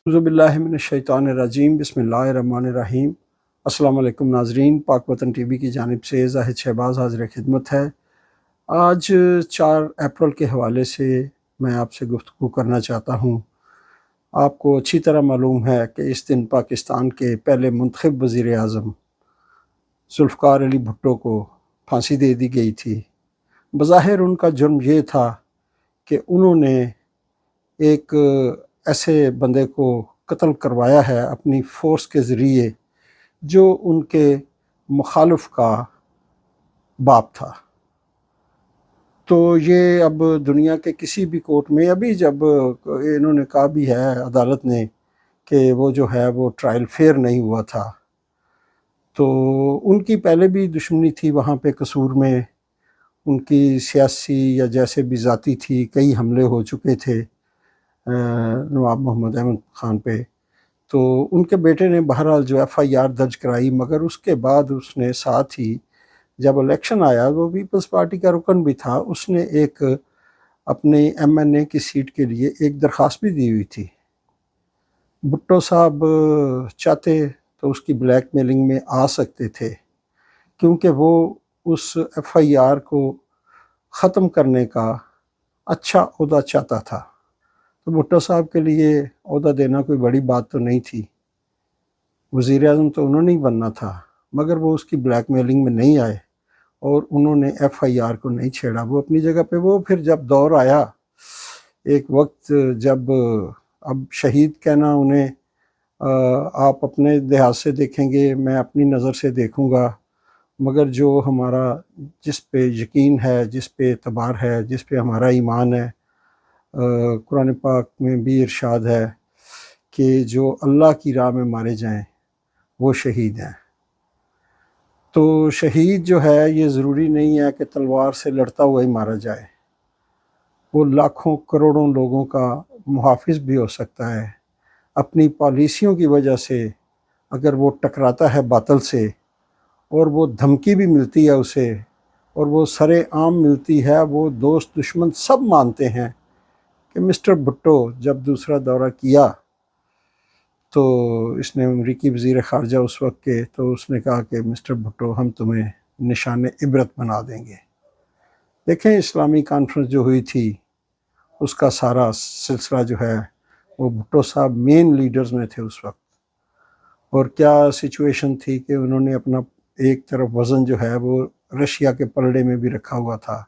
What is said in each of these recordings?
اعوذ باللہ من الشیطان الرجیم، بسم اللہ الرحمن الرحیم۔ السلام علیکم ناظرین، پاک وطن ٹی وی کی جانب سے زاہد شہباز حاضر خدمت ہے۔ آج 4 اپریل کے حوالے سے میں آپ سے گفتگو کرنا چاہتا ہوں۔ آپ کو اچھی طرح معلوم ہے کہ اس دن پاکستان کے پہلے منتخب وزیر اعظم ذوالفقار علی بھٹو کو پھانسی دے دی گئی تھی۔ بظاہر ان کا جرم یہ تھا کہ انہوں نے ایک ایسے بندے کو قتل کروایا ہے اپنی فورس کے ذریعے جو ان کے مخالف کا باپ تھا۔ تو یہ اب دنیا کے کسی بھی کورٹ میں ابھی جب انہوں نے کہا بھی ہے عدالت نے کہ وہ جو ہے وہ ٹرائل فیئر نہیں ہوا تھا، تو ان کی پہلے بھی دشمنی تھی وہاں پہ قصور میں، ان کی سیاسی یا جیسے بھی ذاتی تھی، کئی حملے ہو چکے تھے نواب محمد احمد خان پہ۔ تو ان کے بیٹے نے بہرحال جو ایف آئی آر درج کرائی، مگر اس کے بعد اس نے ساتھ ہی جب الیکشن آیا، وہ پیپلز پارٹی کا رکن بھی تھا، اس نے ایک اپنے ایم این اے کی سیٹ کے لیے ایک درخواست بھی دی ہوئی تھی۔ بھٹو صاحب چاہتے تو اس کی بلیک میلنگ میں آ سکتے تھے، کیونکہ وہ اس ایف آئی آر کو ختم کرنے کا اچھا عہدہ چاہتا تھا۔ تو بھٹو صاحب کے لیے عہدہ دینا کوئی بڑی بات تو نہیں تھی، وزیر اعظم تو انہوں نے ہی بننا تھا، مگر وہ اس کی بلیک میلنگ میں نہیں آئے اور انہوں نے ایف آئی آر کو نہیں چھیڑا۔ وہ اپنی جگہ پہ وہ پھر جب دور آیا ایک وقت جب اب شہید کہنا انہیں آپ اپنے لحاظ سے دیکھیں گے، میں اپنی نظر سے دیکھوں گا، مگر جو ہمارا جس پہ یقین ہے، جس پہ اعتبار ہے، جس پہ ہمارا ایمان ہے، قرآن پاک میں بھی ارشاد ہے کہ جو اللہ کی راہ میں مارے جائیں وہ شہید ہیں۔ تو شہید جو ہے یہ ضروری نہیں ہے کہ تلوار سے لڑتا ہوا ہی مارا جائے، وہ لاکھوں کروڑوں لوگوں کا محافظ بھی ہو سکتا ہے۔ اپنی پالیسیوں کی وجہ سے اگر وہ ٹکراتا ہے باطل سے اور وہ دھمکی بھی ملتی ہے اسے اور وہ سر عام ملتی ہے، وہ دوست دشمن سب مانتے ہیں کہ مسٹر بھٹو جب دوسرا دورہ کیا تو اس نے امریکی وزیر خارجہ اس وقت کے، تو اس نے کہا کہ مسٹر بھٹو ہم تمہیں نشان عبرت بنا دیں گے۔ دیکھیں اسلامی کانفرنس جو ہوئی تھی اس کا سارا سلسلہ جو ہے وہ بھٹو صاحب مین لیڈرز میں تھے اس وقت، اور کیا سچویشن تھی کہ انہوں نے اپنا ایک طرف وزن جو ہے وہ رشیا کے پلڑے میں بھی رکھا ہوا تھا،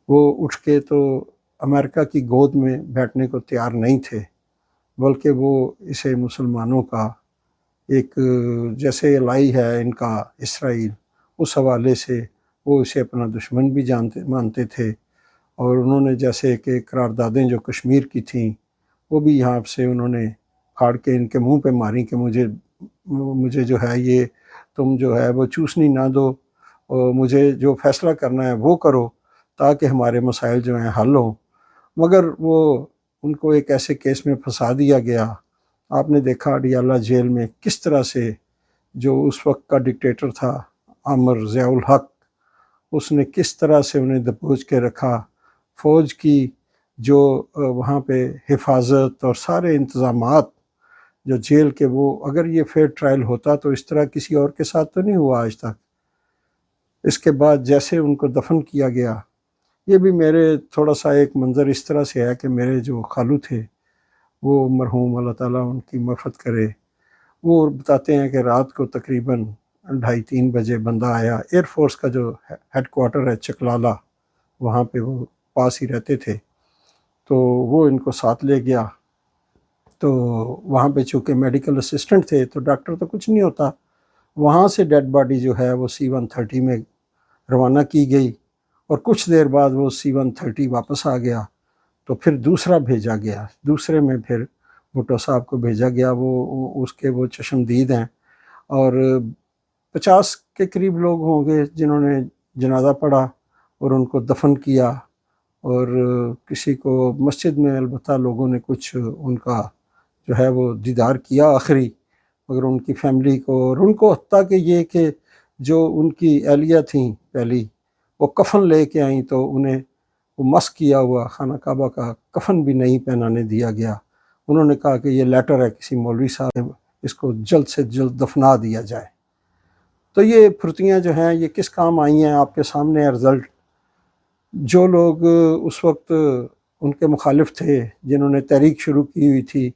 وہ اٹھ کے تو امریکہ کی گود میں بیٹھنے کو تیار نہیں تھے، بلکہ وہ اسے مسلمانوں کا ایک جیسے الائی ہے ان کا اسرائیل، اس حوالے سے وہ اسے اپنا دشمن بھی مانتے تھے، اور انہوں نے جیسے کہ قراردادیں جو کشمیر کی تھیں وہ بھی یہاں سے انہوں نے پھاڑ کے ان کے منہ پہ ماری کہ مجھے جو ہے یہ تم جو ہے وہ چوسنی نہ دو، اور مجھے جو فیصلہ کرنا ہے وہ کرو تاکہ ہمارے مسائل جو ہیں حل ہوں۔ مگر وہ ان کو ایک ایسے کیس میں پھنسا دیا گیا۔ آپ نے دیکھا اڈیالہ جیل میں کس طرح سے جو اس وقت کا ڈکٹیٹر تھا عامر ضیاء الحق، اس نے کس طرح سے انہیں دبوچ کے رکھا، فوج کی جو وہاں پہ حفاظت اور سارے انتظامات جو جیل کے، وہ اگر یہ فیئر ٹرائل ہوتا تو اس طرح کسی اور کے ساتھ تو نہیں ہوا آج تک۔ اس کے بعد جیسے ان کو دفن کیا گیا، یہ بھی میرے تھوڑا سا ایک منظر اس طرح سے ہے کہ میرے جو خالو تھے وہ مرحوم اللہ تعالیٰ ان کی مغفرت کرے، وہ بتاتے ہیں کہ رات کو تقریباً 2:30-3 بجے بندہ آیا، ایئر فورس کا جو ہیڈ کوارٹر ہے چکلالہ، وہاں پہ وہ پاس ہی رہتے تھے، تو وہ ان کو ساتھ لے گیا۔ تو وہاں پہ چونکہ میڈیکل اسسٹنٹ تھے تو ڈاکٹر تو کچھ نہیں ہوتا، وہاں سے ڈیڈ باڈی جو ہے وہ C-130 میں روانہ کی گئی، اور کچھ دیر بعد وہ C-130 واپس آ گیا، تو پھر دوسرا بھیجا گیا، دوسرے میں پھر بھٹو صاحب کو بھیجا گیا، وہ اس کے وہ چشمدید ہیں، اور 50 کے قریب لوگ ہوں گے جنہوں نے جنازہ پڑھا اور ان کو دفن کیا، اور کسی کو مسجد میں البتہ لوگوں نے کچھ ان کا جو ہے وہ دیدار کیا آخری، مگر ان کی فیملی کو اور ان کو حتیٰ کہ یہ کہ جو ان کی اہلیہ تھیں پہلی وہ کفن لے کے آئیں تو انہیں وہ مس کیا ہوا خانہ کعبہ کا کفن بھی نہیں پہنانے دیا گیا، انہوں نے کہا کہ یہ لیٹر ہے کسی مولوی صاحب، اس کو جلد سے جلد دفنا دیا جائے۔ تو یہ پھرتیاں جو ہیں یہ کس کام آئی ہیں، آپ کے سامنے ہے رزلٹ۔ جو لوگ اس وقت ان کے مخالف تھے، جنہوں نے تحریک شروع کی ہوئی تھی،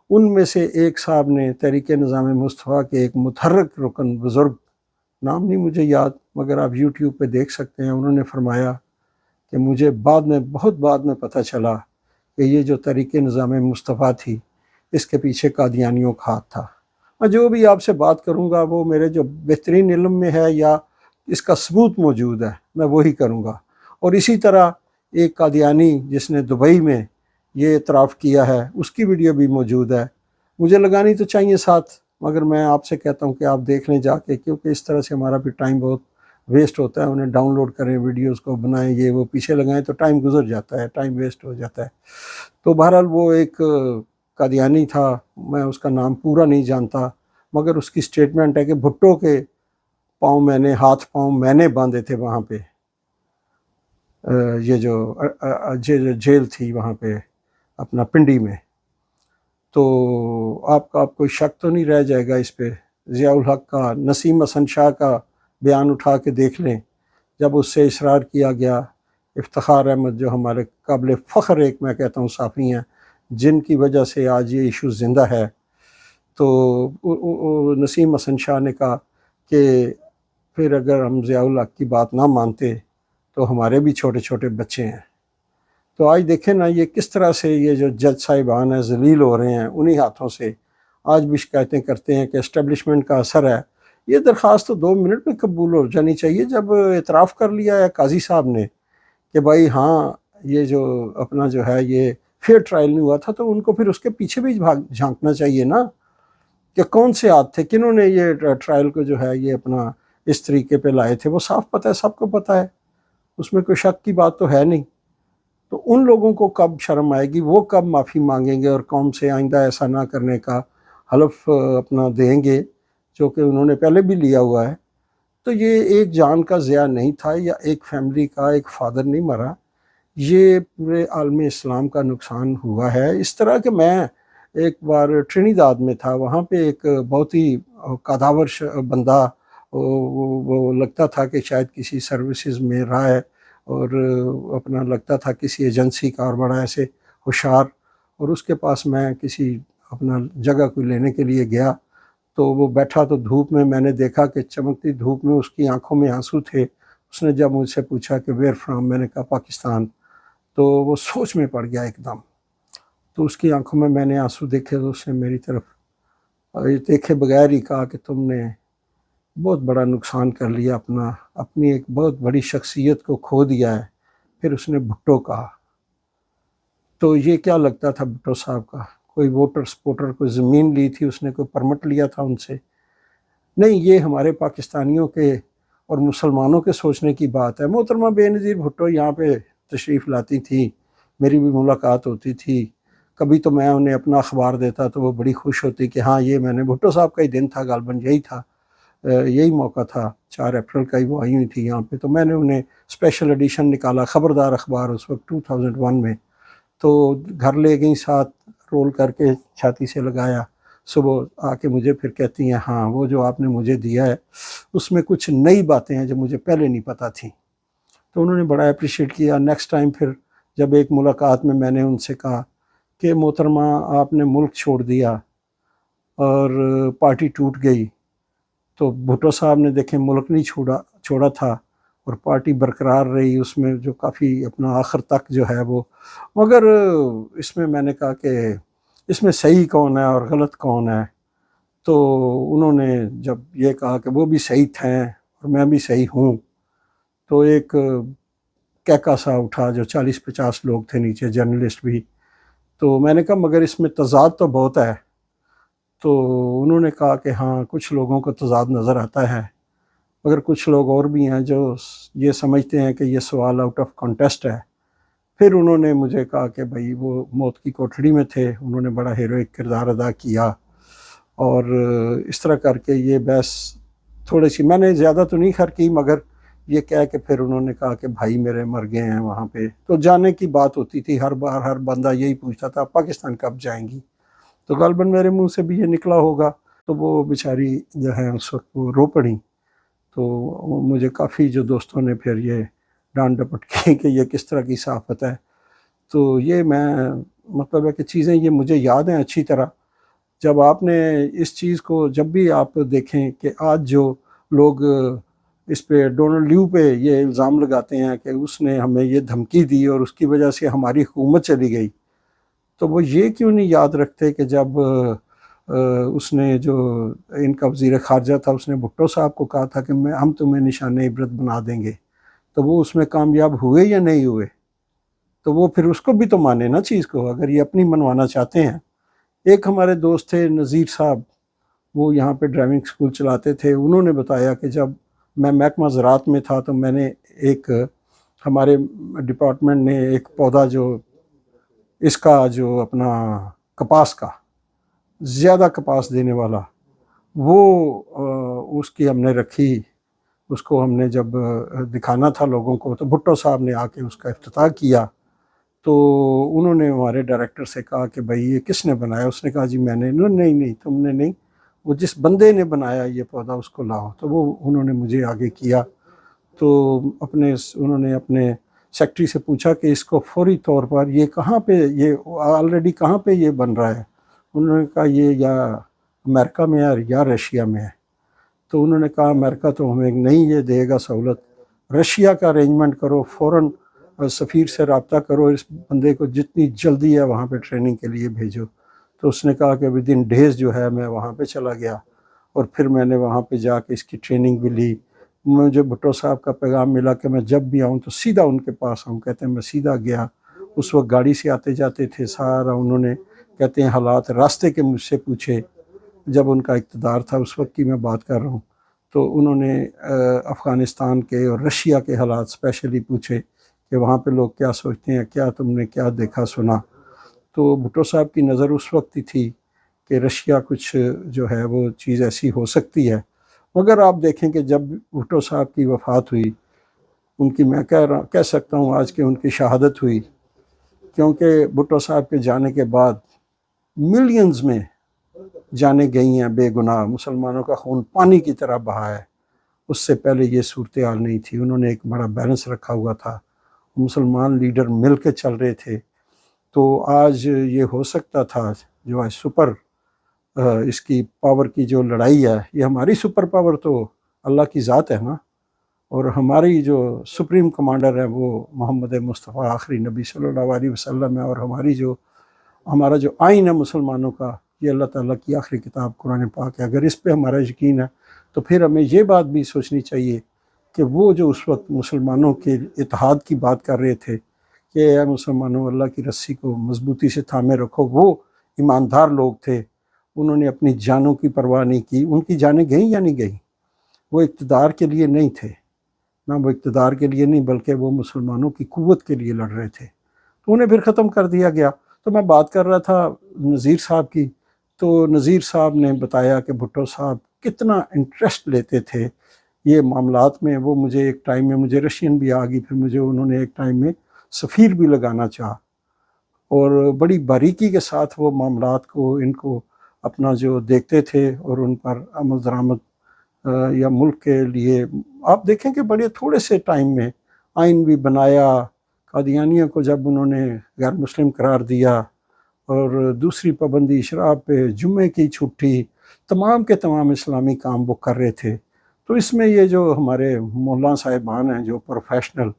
ان میں سے ایک صاحب نے تحریک نظام مصطفیٰ کے ایک متحرک رکن بزرگ، نام نہیں مجھے یاد مگر آپ یوٹیوب پہ دیکھ سکتے ہیں، انہوں نے فرمایا کہ مجھے بہت بعد میں پتہ چلا کہ یہ جو تحریک نظام مصطفیٰ تھی اس کے پیچھے قادیانیوں کا ہاتھ تھا۔ میں جو بھی آپ سے بات کروں گا وہ میرے جو بہترین علم میں ہے یا اس کا ثبوت موجود ہے میں وہی کروں گا۔ اور اسی طرح ایک قادیانی جس نے دبئی میں یہ اعتراف کیا ہے اس کی ویڈیو بھی موجود ہے، مجھے لگانی تو چاہیے ساتھ، مگر میں آپ سے کہتا ہوں کہ آپ دیکھ لیں جا کے، کیونکہ اس طرح سے ہمارا بھی ٹائم بہت ویسٹ ہوتا ہے۔ انہیں ڈاؤن لوڈ کریں، ویڈیوز کو بنائیں، یہ وہ پیچھے لگائیں تو ٹائم گزر جاتا ہے، ٹائم ویسٹ ہو جاتا ہے۔ تو بہرحال وہ ایک قادیانی تھا، میں اس کا نام پورا نہیں جانتا، مگر اس کی سٹیٹمنٹ ہے کہ بھٹو کے ہاتھ پاؤں میں نے باندھے تھے وہاں پہ، یہ جو جیل تھی وہاں پہ اپنا پنڈی میں۔ تو آپ کوئی شک تو نہیں رہ جائے گا اس پہ۔ ضیاء الحق کا، نسیم حسن شاہ کا بیان اٹھا کے دیکھ لیں، جب اس سے اصرار کیا گیا۔ افتخار احمد جو ہمارے قابل فخر ایک میں کہتا ہوں صحافی ہیں، جن کی وجہ سے آج یہ ایشو زندہ ہے، تو نسیم حسن شاہ نے کہا کہ پھر اگر ہم ضیاء الحق کی بات نہ مانتے تو ہمارے بھی چھوٹے چھوٹے بچے ہیں۔ تو آج دیکھیں نا یہ کس طرح سے یہ جو جج صاحبان ہیں ذلیل ہو رہے ہیں، انہی ہاتھوں سے آج بھی شکایتیں کرتے ہیں کہ اسٹیبلشمنٹ کا اثر ہے۔ یہ درخواست تو 2 منٹ میں قبول ہو جانی چاہیے جب اعتراف کر لیا ہے قاضی صاحب نے کہ بھائی ہاں یہ جو اپنا جو ہے یہ فیئر ٹرائل نہیں ہوا تھا، تو ان کو پھر اس کے پیچھے بھی جھانکنا چاہیے نا کہ کون سے ہاتھ تھے، کنہوں نے یہ ٹرائل کو جو ہے یہ اپنا اس طریقے پہ لائے تھے۔ وہ صاف پتہ ہے، سب کو پتہ ہے، اس میں کوئی شک کی بات تو ہے نہیں۔ تو ان لوگوں کو کب شرم آئے گی، وہ کب معافی مانگیں گے اور قوم سے آئندہ ایسا نہ کرنے کا حلف اپنا دیں گے جو کہ انہوں نے پہلے بھی لیا ہوا ہے۔ تو یہ ایک جان کا ضیاع نہیں تھا یا ایک فیملی کا ایک فادر نہیں مرا، یہ پورے عالم اسلام کا نقصان ہوا ہے۔ اس طرح کہ میں ایک بار ٹرینیداد میں تھا، وہاں پہ ایک بہت ہی قداور بندہ، وہ لگتا تھا کہ شاید کسی سروسز میں رہا ہے اور اپنا لگتا تھا کسی ایجنسی کا اور بڑا ایسے ہوشیار، اور اس کے پاس میں کسی اپنا جگہ کو لینے کے لیے گیا تو وہ بیٹھا تو دھوپ میں نے دیکھا کہ چمکتی دھوپ میں اس کی آنکھوں میں آنسو تھے۔ اس نے جب مجھ سے پوچھا کہ ویئر فرام، میں نے کہا پاکستان، تو وہ سوچ میں پڑ گیا ایک دم۔ تو اس کی آنکھوں میں نے آنسو دیکھے تو اس نے میری طرف دیکھے بغیر ہی کہا کہ تم نے بہت بڑا نقصان کر لیا، اپنی ایک بہت بڑی شخصیت کو کھو دیا ہے۔ پھر اس نے بھٹو کہا۔ تو یہ کیا لگتا تھا بھٹو صاحب کا؟ کوئی ووٹر سپورٹر، کوئی زمین لی تھی اس نے، کوئی پرمٹ لیا تھا ان سے؟ نہیں، یہ ہمارے پاکستانیوں کے اور مسلمانوں کے سوچنے کی بات ہے۔ محترمہ بے نظیر بھٹو یہاں پہ تشریف لاتی تھی، میری بھی ملاقات ہوتی تھی، کبھی تو میں انہیں اپنا اخبار دیتا تو وہ بڑی خوش ہوتی کہ ہاں یہ میں نے، بھٹو صاحب کا ہی دن تھا غالباً، یہی موقع تھا، 4 اپریل کا ہی وہ آئی ہوئی تھی یہاں پہ، تو میں نے انہیں اسپیشل ایڈیشن نکالا، خبردار اخبار اس وقت 2001 میں، تو گھر لے گئیں ساتھ، رول کر کے چھاتی سے لگایا، صبح آ کے مجھے پھر کہتی ہیں ہاں وہ جو آپ نے مجھے دیا ہے اس میں کچھ نئی باتیں ہیں جو مجھے پہلے نہیں پتہ تھیں۔ تو انہوں نے بڑا اپریشیٹ کیا۔ نیکسٹ ٹائم پھر جب ایک ملاقات میں نے ان سے کہا کہ محترمہ آپ نے ملک چھوڑ دیا اور پارٹی ٹوٹ گئی، تو بھٹو صاحب نے دیکھیں ملک نہیں چھوڑا تھا اور پارٹی برقرار رہی، اس میں جو کافی اپنا آخر تک جو ہے وہ، مگر اس میں نے کہا کہ اس میں صحیح کون ہے اور غلط کون ہے؟ تو انہوں نے جب یہ کہا کہ وہ بھی صحیح تھے اور میں بھی صحیح ہوں، تو ایک کہکا سا اٹھا، جو 40-50 لوگ تھے نیچے، جرنلسٹ بھی، تو میں نے کہا مگر اس میں تضاد تو بہت ہے۔ تو انہوں نے کہا کہ ہاں کچھ لوگوں کو تضاد نظر آتا ہے، مگر کچھ لوگ اور بھی ہیں جو یہ سمجھتے ہیں کہ یہ سوال آؤٹ آف کانٹیسٹ ہے۔ پھر انہوں نے مجھے کہا کہ بھائی وہ موت کی کوٹھڑی میں تھے، انہوں نے بڑا ہیروئک کردار ادا کیا، اور اس طرح کر کے یہ بحث تھوڑی سی میں نے زیادہ تو نہیں خیر کی، مگر یہ کہہ کے پھر انہوں نے کہا کہ بھائی میرے مر گئے ہیں وہاں پہ. تو جانے کی بات ہوتی تھی ہر بار، ہر بندہ یہی پوچھتا تھا پاکستان کب جائیں گی. تو غالباً میرے منہ سے بھی یہ نکلا ہوگا. تو وہ بیچاری جو ہے اس وقت وہ رو پڑیں. تو مجھے کافی جو دوستوں نے پھر یہ ڈانٹ ڈپٹ کی کہ یہ کس طرح کی صحافت ہے. تو یہ میں مطلب ہے کہ چیزیں یہ مجھے یاد ہیں اچھی طرح. جب آپ نے اس چیز کو، جب بھی آپ دیکھیں کہ آج جو لوگ اس پہ ڈونلڈ لیو پہ یہ الزام لگاتے ہیں کہ اس نے ہمیں یہ دھمکی دی اور اس کی وجہ سے ہماری حکومت چلی گئی، تو وہ یہ کیوں نہیں یاد رکھتے کہ جب اس نے جو ان کا وزیر خارجہ تھا اس نے بھٹو صاحب کو کہا تھا کہ ہم تمہیں نشان عبرت بنا دیں گے، تو وہ اس میں کامیاب ہوئے یا نہیں ہوئے؟ تو وہ پھر اس کو بھی تو مانے نا چیز کو، اگر یہ اپنی منوانا چاہتے ہیں. ایک ہمارے دوست تھے نذیر صاحب، وہ یہاں پہ ڈرائیونگ اسکول چلاتے تھے. انہوں نے بتایا کہ جب میں محکمہ زراعت میں تھا تو میں نے ایک، ہمارے ڈپارٹمنٹ نے ایک پودا جو اس کا جو اپنا کپاس کا زیادہ کپاس دینے والا، وہ اس کی ہم نے رکھی. اس کو ہم نے جب دکھانا تھا لوگوں کو تو بھٹو صاحب نے آ کے اس کا افتتاح کیا. تو انہوں نے ہمارے ڈائریکٹر سے کہا کہ بھائی یہ کس نے بنایا؟ اس نے کہا جی میں نے. نہیں تم نے نہیں، وہ جس بندے نے بنایا یہ پودا اس کو لاؤ. تو وہ انہوں نے مجھے آگے کیا. تو انہوں نے اپنے سیکٹری سے پوچھا کہ اس کو فوری طور پر یہ کہاں پہ، یہ آلریڈی کہاں پہ یہ بن رہا ہے؟ انہوں نے کہا یہ یا امریکہ میں ہے یا رشیا میں ہے. تو انہوں نے کہا امریکہ تو ہمیں نہیں یہ دے گا سہولت، رشیا کا ارینجمنٹ کرو، فوراً سفیر سے رابطہ کرو، اس بندے کو جتنی جلدی ہے وہاں پہ ٹریننگ کے لیے بھیجو. تو اس نے کہا کہ ودن ڈیز جو ہے میں وہاں پہ چلا گیا، اور پھر میں نے وہاں پہ جا کے اس کی ٹریننگ بھی لی. مجھے بھٹو صاحب کا پیغام ملا کہ میں جب بھی آؤں تو سیدھا ان کے پاس آؤں. کہتے ہیں میں سیدھا گیا. اس وقت گاڑی سے آتے جاتے تھے سارا. انہوں نے کہتے ہیں حالات راستے کے مجھ سے پوچھے، جب ان کا اقتدار تھا اس وقت کی میں بات کر رہا ہوں. تو انہوں نے افغانستان کے اور رشیا کے حالات اسپیشلی پوچھے کہ وہاں پہ لوگ کیا سوچتے ہیں، کیا تم نے کیا دیکھا سنا. تو بھٹو صاحب کی نظر اس وقت ہی تھی کہ رشیا کچھ جو ہے وہ چیز ایسی ہو سکتی ہے. مگر آپ دیکھیں کہ جب بھٹو صاحب کی وفات ہوئی، ان کی میں کہہ سکتا ہوں آج کہ ان کی شہادت ہوئی، کیونکہ بھٹو صاحب کے جانے کے بعد ملینز میں جانے گئی ہیں بے گناہ. مسلمانوں کا خون پانی کی طرح بہا ہے. اس سے پہلے یہ صورتحال نہیں تھی. انہوں نے ایک بڑا بیلنس رکھا ہوا تھا، مسلمان لیڈر مل کے چل رہے تھے. تو آج یہ ہو سکتا تھا جو آج سپر اس کی پاور کی جو لڑائی ہے، یہ ہماری سپر پاور تو اللہ کی ذات ہے نا، اور ہماری جو سپریم کمانڈر ہے وہ محمد مصطفیٰ آخری نبی صلی اللہ علیہ وسلم ہے. اور ہمارا جو آئین ہے مسلمانوں کا، یہ اللہ تعالیٰ کی آخری کتاب قرآن پاک ہے. اگر اس پہ ہمارا یقین ہے تو پھر ہمیں یہ بات بھی سوچنی چاہیے کہ وہ جو اس وقت مسلمانوں کے اتحاد کی بات کر رہے تھے کہ اے مسلمانوں اللہ کی رسی کو مضبوطی سے تھامے رکھو، وہ ایماندار لوگ تھے. انہوں نے اپنی جانوں کی پرواہ نہیں کی. ان کی جانیں گئیں یا نہیں گئیں؟ وہ اقتدار کے لیے نہیں تھے، نہ وہ اقتدار کے لیے نہیں، بلکہ وہ مسلمانوں کی قوت کے لیے لڑ رہے تھے. تو انہیں پھر ختم کر دیا گیا. تو میں بات کر رہا تھا نذیر صاحب کی. تو نذیر صاحب نے بتایا کہ بھٹو صاحب کتنا انٹرسٹ لیتے تھے یہ معاملات میں. وہ مجھے ایک ٹائم میں، مجھے رشین بھی آ گئی، پھر مجھے انہوں نے ایک ٹائم میں سفیر بھی لگانا چاہا، اور بڑی باریکی کے ساتھ وہ معاملات کو، ان کو اپنا جو دیکھتے تھے اور ان پر عمل درآمد یا ملک کے لیے. آپ دیکھیں کہ بڑے تھوڑے سے ٹائم میں آئین بھی بنایا. قادیانیوں کو جب انہوں نے غیر مسلم قرار دیا، اور دوسری پابندی شراب پہ، جمعے کی چھٹی، تمام کے تمام اسلامی کام وہ کر رہے تھے. تو اس میں یہ جو ہمارے مولانا صاحبان ہیں جو پروفیشنل،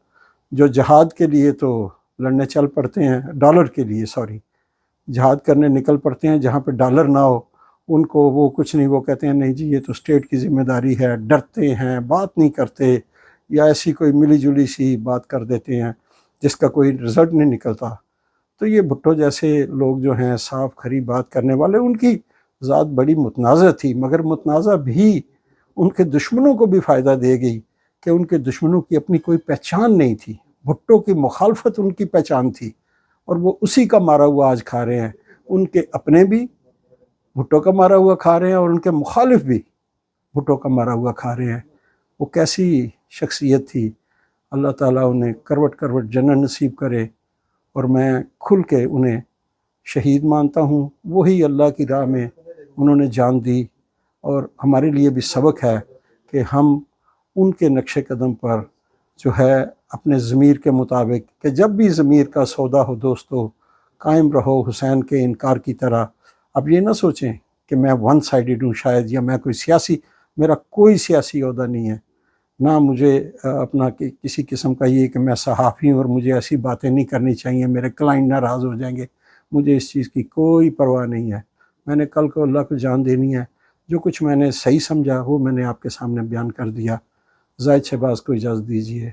جو جہاد کے لیے تو لڑنے چل پڑتے ہیں، ڈالر کے لیے جہاد کرنے نکل پڑتے ہیں جہاں پہ ڈالر نہ ہو، ان کو وہ کچھ نہیں. وہ کہتے ہیں نہیں جی یہ تو اسٹیٹ کی ذمہ داری ہے، ڈرتے ہیں، بات نہیں کرتے، یا ایسی کوئی ملی جلی سی بات کر دیتے ہیں جس کا کوئی رزلٹ نہیں نکلتا. تو یہ بھٹو جیسے لوگ جو ہیں صاف کھری بات کرنے والے، ان کی ذات بڑی متنازع تھی، مگر متنازع بھی ان کے دشمنوں کو بھی فائدہ دے گئی کہ ان کے دشمنوں کی اپنی کوئی پہچان نہیں تھی. بھٹو کی مخالفت ان کی پہچان تھی، اور وہ اسی کا مارا ہوا آج کھا رہے ہیں. ان کے اپنے بھی بھٹو کا مارا ہوا کھا رہے ہیں، اور ان کے مخالف بھی بھٹو کا مارا ہوا کھا رہے ہیں. وہ کیسی شخصیت تھی، اللہ تعالیٰ انہیں کروٹ کروٹ جنت نصیب کرے، اور میں کھل کے انہیں شہید مانتا ہوں۔ وہی اللہ کی راہ میں انہوں نے جان دی، اور ہمارے لیے بھی سبق ہے کہ ہم ان کے نقش قدم پر جو ہے اپنے ضمیر کے مطابق، کہ جب بھی ضمیر کا سودا ہو دوستو، قائم رہو حسین کے انکار کی طرح۔ اب یہ نہ سوچیں کہ میں ون سائیڈڈ ہوں شاید، یا میں کوئی سیاسی، میرا کوئی سیاسی عہدہ نہیں ہے، نہ مجھے اپنا کسی قسم کا یہ کہ میں صحافی ہوں اور مجھے ایسی باتیں نہیں کرنی چاہیے، میرے کلائنٹ ناراض ہو جائیں گے، مجھے اس چیز کی کوئی پرواہ نہیں ہے۔ میں نے کل کو اللہ کو جان دینی ہے، جو کچھ میں نے صحیح سمجھا وہ میں نے آپ کے سامنے بیان کر دیا۔ زاہد شہباز کو اجازت دیجیے۔